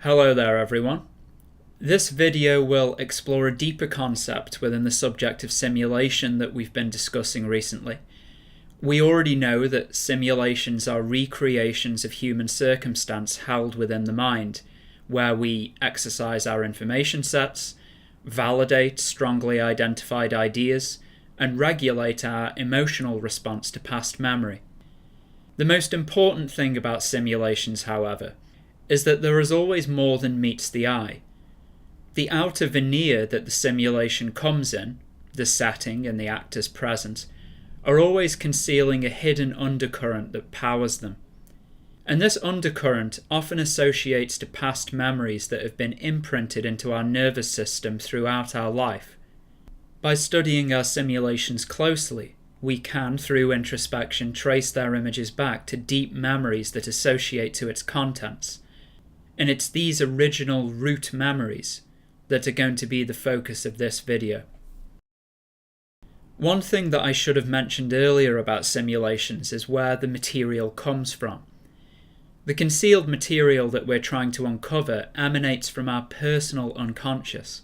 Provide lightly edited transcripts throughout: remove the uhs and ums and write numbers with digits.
Hello there everyone. This video will explore a deeper concept within the subject of simulation that we've been discussing recently. We already know that simulations are recreations of human circumstance held within the mind, where we exercise our information sets, validate strongly identified ideas, and regulate our emotional response to past memory. The most important thing about simulations, however, is that there is always more than meets the eye. The outer veneer that the simulation comes in, the setting and the actors present, are always concealing a hidden undercurrent that powers them. And this undercurrent often associates to past memories that have been imprinted into our nervous system throughout our life. By studying our simulations closely, we can, through introspection, trace their images back to deep memories that associate to its contents. And it's these original root memories that are going to be the focus of this video. One thing that I should have mentioned earlier about simulations is where the material comes from. The concealed material that we're trying to uncover emanates from our personal unconscious.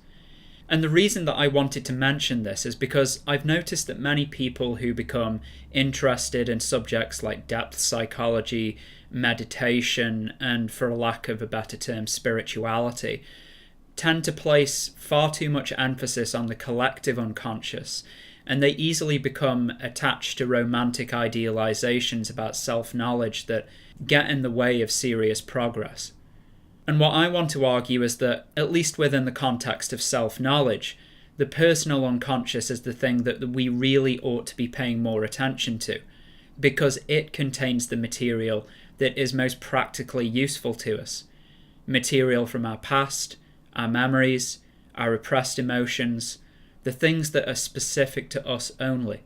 And the reason that I wanted to mention this is because I've noticed that many people who become interested in subjects like depth psychology, meditation, and for a lack of a better term, spirituality, tend to place far too much emphasis on the collective unconscious, and they easily become attached to romantic idealizations about self-knowledge that get in the way of serious progress. And what I want to argue is that, at least within the context of self-knowledge, the personal unconscious is the thing that we really ought to be paying more attention to, because it contains the material that is most practically useful to us. Material from our past, our memories, our repressed emotions, the things that are specific to us only.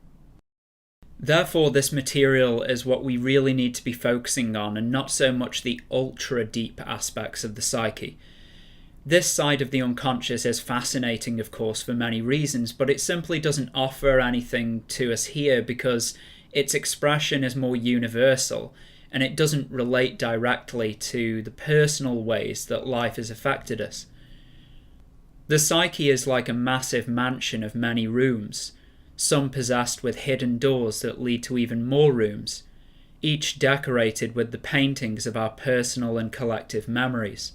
Therefore, this material is what we really need to be focusing on, and not so much the ultra-deep aspects of the psyche. This side of the unconscious is fascinating, of course, for many reasons, but it simply doesn't offer anything to us here because its expression is more universal, and it doesn't relate directly to the personal ways that life has affected us. The psyche is like a massive mansion of many rooms, some possessed with hidden doors that lead to even more rooms, each decorated with the paintings of our personal and collective memories.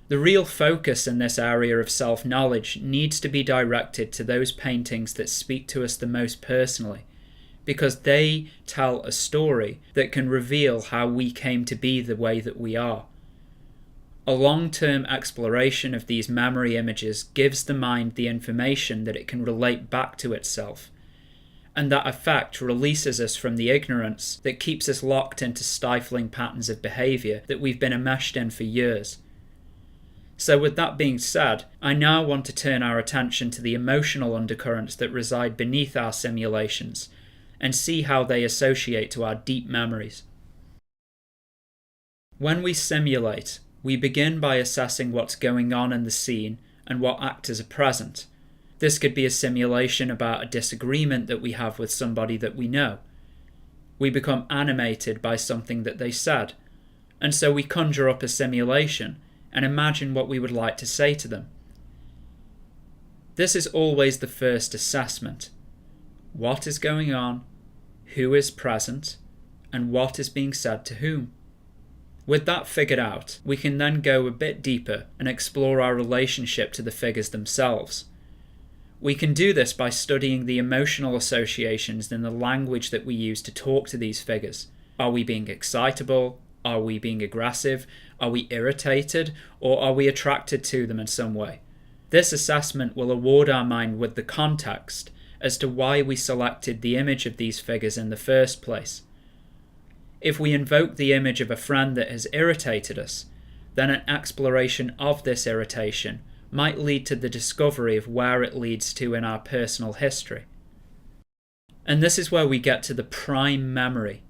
The real focus in this area of self-knowledge needs to be directed to those paintings that speak to us the most personally, because they tell a story that can reveal how we came to be the way that we are. A long-term exploration of these memory images gives the mind the information that it can relate back to itself, and that effect releases us from the ignorance that keeps us locked into stifling patterns of behaviour that we've been enmeshed in for years. So with that being said, I now want to turn our attention to the emotional undercurrents that reside beneath our simulations, and see how they associate to our deep memories. When we simulate, we begin by assessing what's going on in the scene and what actors are present. This could be a simulation about a disagreement that we have with somebody that we know. We become animated by something that they said, and so we conjure up a simulation and imagine what we would like to say to them. This is always the first assessment. What is going on, who is present, and what is being said to whom? With that figured out, we can then go a bit deeper and explore our relationship to the figures themselves. We can do this by studying the emotional associations in the language that we use to talk to these figures. Are we being excitable? Are we being aggressive? Are we irritated? Or are we attracted to them in some way? This assessment will award our mind with the context as to why we selected the image of these figures in the first place. If we invoke the image of a friend that has irritated us, then an exploration of this irritation might lead to the discovery of where it leads to in our personal history. And this is where we get to the prime memory.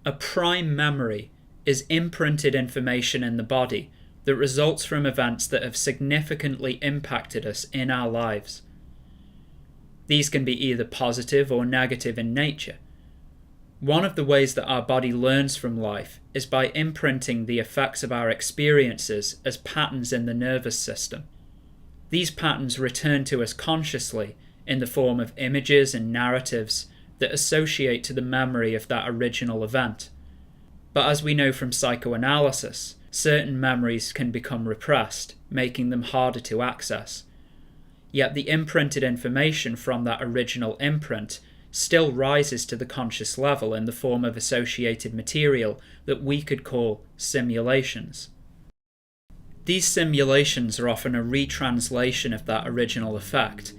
A prime memory is imprinted information in the body that results from events that have significantly impacted us in our lives. These can be either positive or negative in nature. One of the ways that our body learns from life is by imprinting the effects of our experiences as patterns in the nervous system. These patterns return to us consciously in the form of images and narratives that associate to the memory of that original event. But as we know from psychoanalysis, certain memories can become repressed, making them harder to access. Yet the imprinted information from that original imprint still rises to the conscious level in the form of associated material that we could call simulations. These simulations are often a retranslation of that original effect,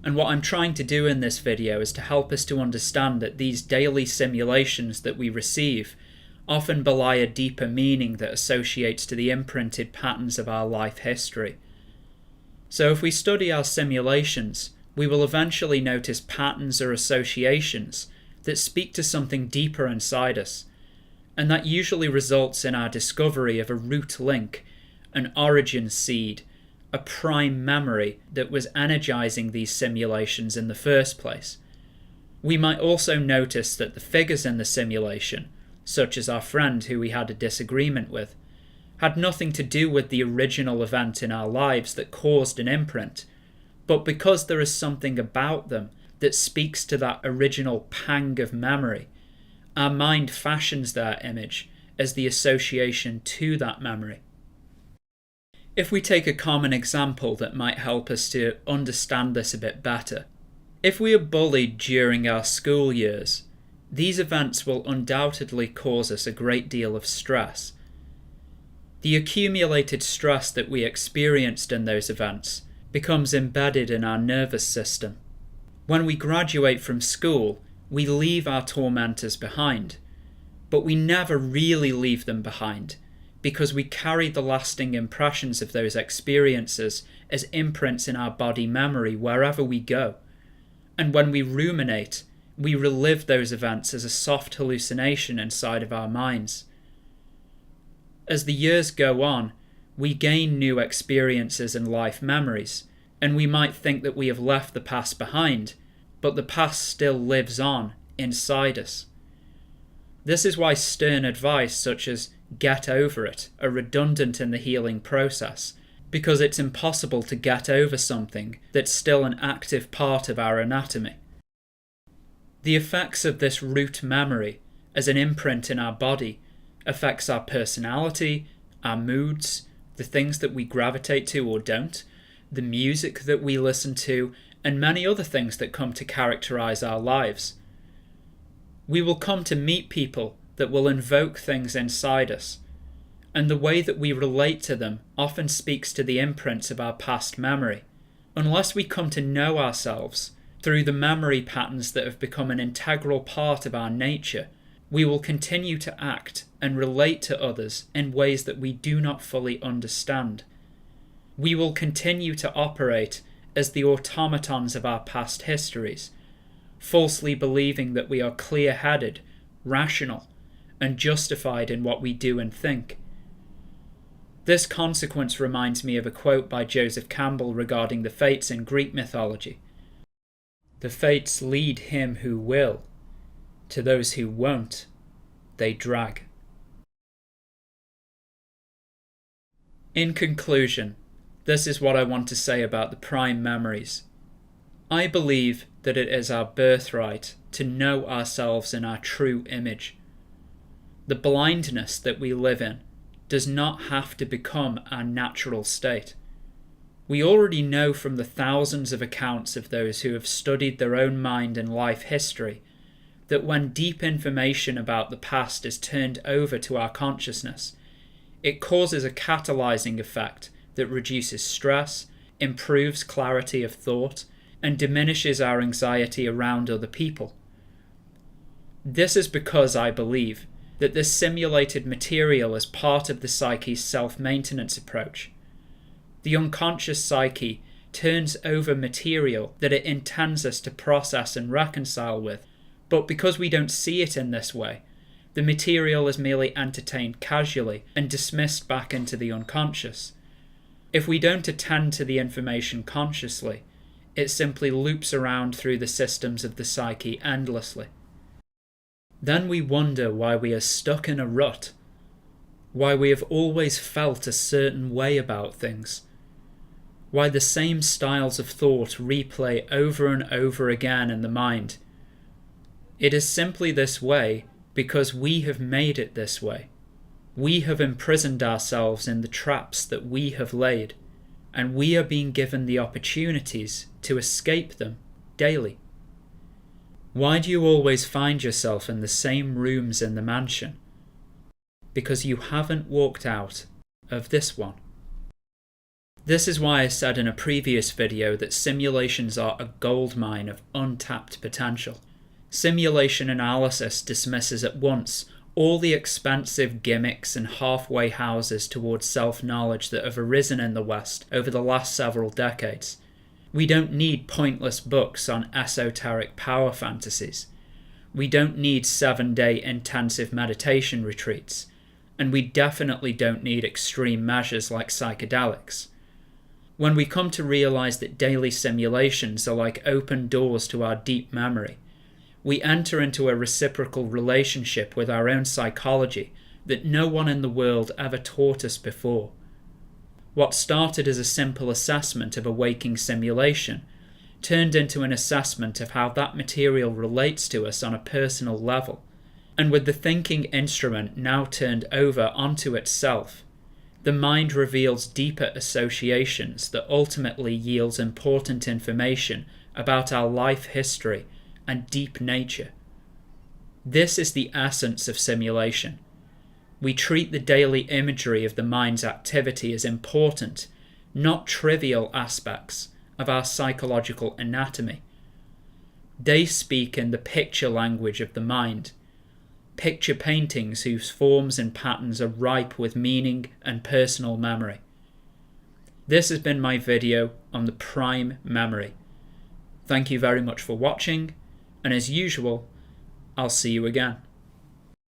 and what I'm trying to do in this video is to help us to understand that these daily simulations that we receive often belie a deeper meaning that associates to the imprinted patterns of our life history. So if we study our simulations, we will eventually notice patterns or associations that speak to something deeper inside us, and that usually results in our discovery of a root link, an origin seed, a prime memory that was energizing these simulations in the first place. We might also notice that the figures in the simulation, such as our friend who we had a disagreement with, had nothing to do with the original event in our lives that caused an imprint, but because there is something about them that speaks to that original pang of memory, our mind fashions their image as the association to that memory. If we take a common example that might help us to understand this a bit better, if we are bullied during our school years, these events will undoubtedly cause us a great deal of stress. The accumulated stress that we experienced in those events becomes embedded in our nervous system. When we graduate from school, we leave our tormentors behind, but we never really leave them behind because we carry the lasting impressions of those experiences as imprints in our body memory wherever we go. And when we ruminate, we relive those events as a soft hallucination inside of our minds. As the years go on, we gain new experiences and life memories, and we might think that we have left the past behind, but the past still lives on inside us. This is why stern advice such as "get over it" are redundant in the healing process, because it's impossible to get over something that's still an active part of our anatomy. The effects of this root memory as an imprint in our body affects our personality, our moods, the things that we gravitate to or don't, the music that we listen to, and many other things that come to characterize our lives. We will come to meet people that will invoke things inside us, and the way that we relate to them often speaks to the imprints of our past memory. Unless we come to know ourselves through the memory patterns that have become an integral part of our nature, we will continue to act and relate to others in ways that we do not fully understand. We will continue to operate as the automatons of our past histories, falsely believing that we are clear-headed, rational, and justified in what we do and think. This consequence reminds me of a quote by Joseph Campbell regarding the fates in Greek mythology. "The fates lead him who will. To those who won't, they drag." In conclusion, this is what I want to say about the prime memories. I believe that it is our birthright to know ourselves in our true image. The blindness that we live in does not have to become our natural state. We already know from the thousands of accounts of those who have studied their own mind and life history that when deep information about the past is turned over to our consciousness, it causes a catalyzing effect that reduces stress, improves clarity of thought, and diminishes our anxiety around other people. This is because I believe that this simulated material is part of the psyche's self-maintenance approach. The unconscious psyche turns over material that it intends us to process and reconcile with, but because we don't see it in this way, the material is merely entertained casually and dismissed back into the unconscious. If we don't attend to the information consciously, it simply loops around through the systems of the psyche endlessly. Then we wonder why we are stuck in a rut, why we have always felt a certain way about things, why the same styles of thought replay over and over again in the mind. It is simply this way because we have made it this way. We have imprisoned ourselves in the traps that we have laid, and we are being given the opportunities to escape them daily. Why do you always find yourself in the same rooms in the mansion? Because you haven't walked out of this one. This is why I said in a previous video that simulations are a goldmine of untapped potential. Simulation analysis dismisses at once all the expensive gimmicks and halfway houses towards self-knowledge that have arisen in the West over the last several decades. We don't need pointless books on esoteric power fantasies. We don't need 7-day intensive meditation retreats. And we definitely don't need extreme measures like psychedelics. When we come to realize that daily simulations are like open doors to our deep memory, we enter into a reciprocal relationship with our own psychology that no one in the world ever taught us before. What started as a simple assessment of a waking simulation turned into an assessment of how that material relates to us on a personal level. And with the thinking instrument now turned over onto itself, the mind reveals deeper associations that ultimately yields important information about our life history and deep nature. This is the essence of simulation. We treat the daily imagery of the mind's activity as important, not trivial aspects of our psychological anatomy. They speak in the picture language of the mind, picture paintings whose forms and patterns are ripe with meaning and personal memory. This has been my video on the prime memory. Thank you very much for watching, and as usual, I'll see you again.